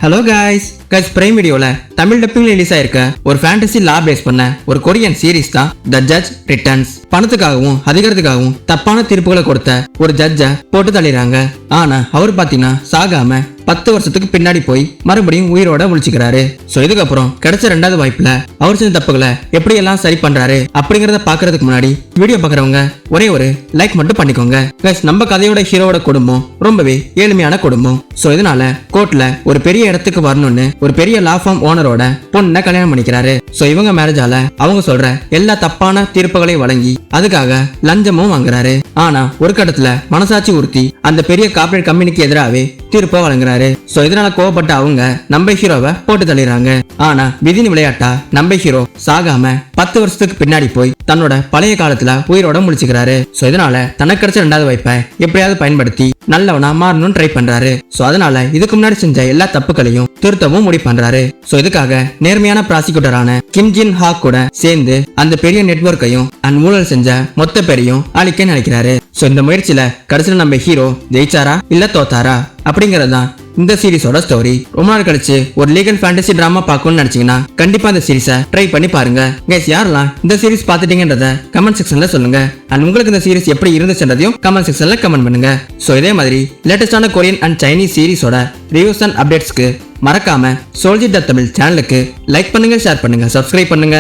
Hello guys prime வீடியோல Tamil டப்பிங்ல release ஆயிருக்க ஒரு ஃபேண்டசி லா பேஸ் பண்ண ஒரு கொரியன் சீரிஸ் தான் த ஜட்ஜ் ரிட்டர்ன்ஸ். பணத்துக்காகவும் அதிகாரத்துக்காகவும் தப்பான தீர்ப்புகளை கொடுத்த ஒரு ஜட்ஜ போட்டு தள்ளிடுறாங்க. ஆனா அவர் பாத்தீங்கன்னா சாகாம 10 வருஷத்துக்கு பின்னாடி போய் மறுபடியும் உயிரோட முழிச்சுக்கிறாரு. சோ இதுக்கப்புறம் கிடைச்ச 2வது வாய்ப்புல அவர் செஞ்ச தப்புகளை எப்படி எல்லாம் சரி பண்றாரு அப்படிங்கறத பாக்குறதுக்கு முன்னாடி வீடியோ பாக்குறவங்க ஒரே ஒரு லைக் மட்டும் பண்ணிக்கோங்க. கைஸ், நம்ம கதையோட ஹீரோவோட குடும்பம் ரொம்பவே ஏழ்மையான குடும்பம். சோ இதனால கோர்ட்ல ஒரு பெரிய இடத்துக்கு வரணும்னு ஒரு பெரிய லா ஃபார்ம் ஓனரோட பொண்ணை கல்யாணம் பண்ணிக்கிறாரு. சோ இவங்க மேரேஜால அவங்க சொல்ற எல்லா தப்பான தீர்ப்புகளையும் வழங்கி அதுக்காக லஞ்சமும் வாங்குறாரு. ஆனா ஒரு கட்டத்துல மனசாட்சி உறுத்தி அந்த பெரிய கார்ப்பரேட் கம்பெனிக்கு எதிராகவே தீர்ப்பை வழங்குறாரு. சோ இதனால கோவப்பட்ட அவங்க நம்ம ஹீரோவை போட்டு தள்ளிடுறாங்க. ஆனா விதியின் விளையாட்டா நம்ம ஹீரோ சாகாம 10 வருஷத்துக்கு பின்னாடி போய் தன்னோட பழைய காலத்துல உயிரோட முடிச்சுக்கிறாரு. சோ இதனால தனக்கு கிடைச்ச 2வது வாய்ப்பை எப்படியாவது பயன்படுத்தி நல்லவனா மாறணும்னு ட்ரை பண்றாரு. சோ அதனால இதுக்கு முன்னாடி செஞ்ச எல்லா தப்புகளையும் திருத்தவும் முடிவு பண்றாரு. சோ இதுக்காக நேர்மையான ப்ராசிக்யூட்டரான கிம் ஜின் ஹாக் கூட சேர்ந்து அந்த பெரிய நெட்வொர்க்கையும் ஊழல் செஞ்ச மொத்த பேரையும் அழிக்க நினைக்கிறாரு. சோ இந்த முயற்சியில கடைசியில் நம்ம ஹீரோ ஜெயிச்சாரா இல்ல தோத்தாரா அப்படிங்கறதுதான் இந்த சீரிஸோட ஸ்டோரி. ரொம்ப நாள் கழிச்சு ஒரு லீகல் ஃபேண்டசி டிராமா பார்க்கணும்னு நினைச்சீங்கன்னா கண்டிப்பா இந்த சீரிஸை ட்ரை பண்ணி பாருங்க. கைஸ், யாரெல்லாம் இந்த சீரிஸ் பார்த்துட்டீங்கன்றத கமெண்ட் செக்ஷன்ல சொல்லுங்க. அண்ட் உங்களுக்கு இந்த சீரிஸ் எப்படி இருந்துச்சுன்றதையும் கமெண்ட் செக்ஷன்ல கமெண்ட் பண்ணுங்க. சோ இதே மாதிரி லேட்டஸ்டான கொரியன் அண்ட் சைனீஸ் சீரிஸோட ரிவ்யூஸ் அண்ட் அப்டேட்ஸ்க்கு மறக்காம சோல்ஜர் த தமிழ் சேனலுக்கு லைக் பண்ணுங்க, ஷேர் பண்ணுங்க, சப்ஸ்கிரைப் பண்ணுங்க.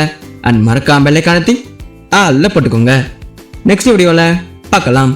அண்ட் மறக்காம பெல் ஐகானை ஆல்ல போட்டுக்கோங்க. நெக்ஸ்ட் வீடியோல பார்க்கலாம்.